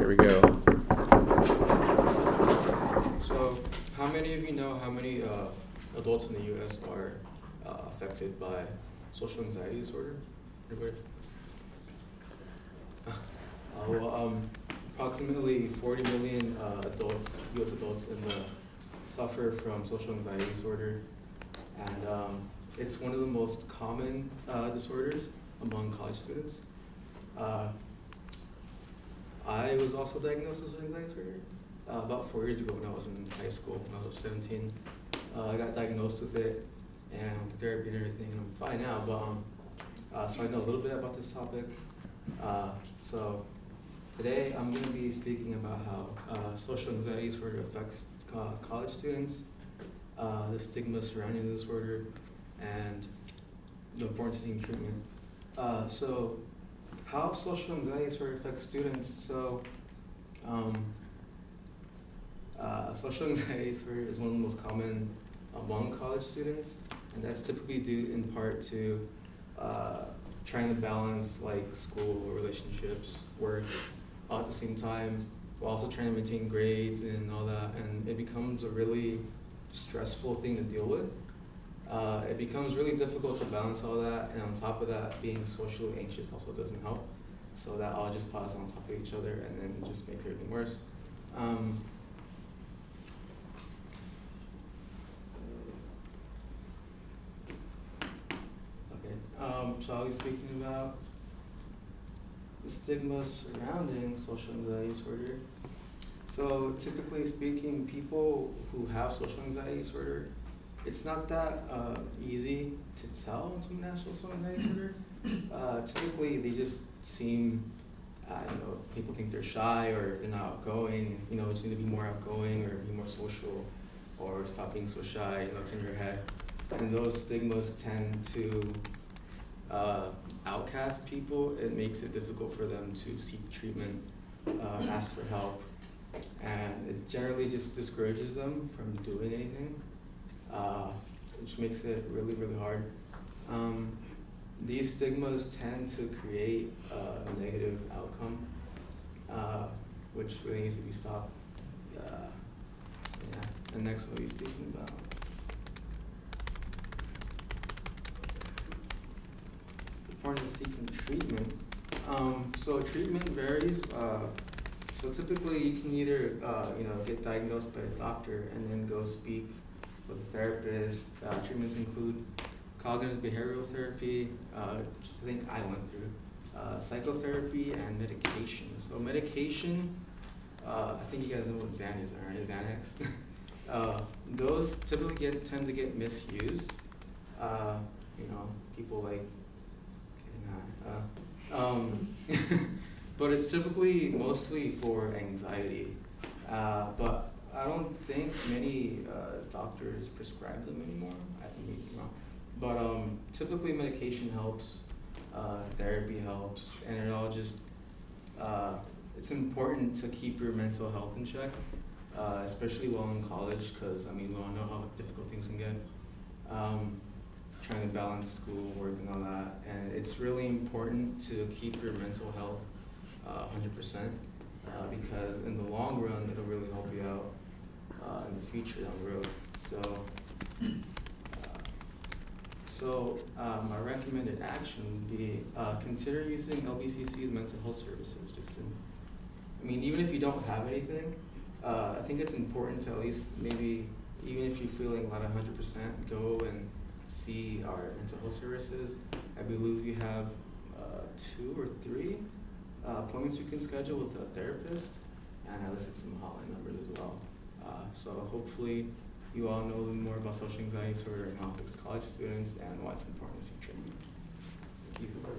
Here we go. So, how many of you know how many adults in the U.S. are affected by social anxiety disorder? Anybody? Approximately 40 million adults, U.S. adults, suffer from social anxiety disorder, and it's one of the most common disorders among college students. I was also diagnosed with anxiety disorder about 4 years ago when I was in high school, when I was 17. I got diagnosed with it and I went to therapy and everything, and I'm fine now, but so I know a little bit about this topic. So today I'm going to be speaking about how social anxiety disorder affects college students, the stigma surrounding the disorder, and the importance of seeking treatment. So how social anxiety disorder affects students? So social anxiety disorder is one of the most common among college students, and that's typically due in part to trying to balance like school, relationships, work all at the same time, while also trying to maintain grades and all that, and it becomes a really stressful thing to deal with. It becomes really difficult to balance all that, and on top of that, being socially anxious also doesn't help. So that all just piles on top of each other and then just makes everything worse. So I'll be speaking about the stigma surrounding social anxiety disorder. So typically speaking, people who have social anxiety disorder, it's not that easy to tell when someone has social anxiety disorder. Typically, they just seem, people think they're shy or they're not outgoing. Just need to be more outgoing or be more social, or stop being so shy. It's in your head, and those stigmas tend to outcast people. It makes it difficult for them to seek treatment, ask for help, and it generally just discourages them from doing anything, which makes it really, really hard. These stigmas tend to create a negative outcome, which really needs to be stopped. And next we'll be speaking about the importance of seeking treatment. So treatment varies. So typically you can either get diagnosed by a doctor and then go speak with a therapist. Treatments include cognitive behavioral therapy, which I think I went through, psychotherapy, and medication. So medication, I think you guys know what Xanax are, right? Xanax. Those typically tend to get misused. People like but it's typically mostly for anxiety. But I don't think many doctors prescribe them anymore. I think but typically medication helps, therapy helps, and it all just it's important to keep your mental health in check, especially while in college, because we all know how difficult things can get. Trying to balance school, work, and all that, and it's really important to keep your mental health 100%, because in the long run, it'll really help you out in the future down the road. So my recommended action would be consider using LBCC's mental health services. Even if you don't have anything, I think it's important to at least maybe, even if you're feeling not 100%, go and see our mental health services. I believe we have 2 or 3 appointments you can schedule with a therapist, and I listed some hotline numbers as well. So hopefully you all know more about social anxiety disorder and how it affects college students and why it's important to seek treatment. Thank you.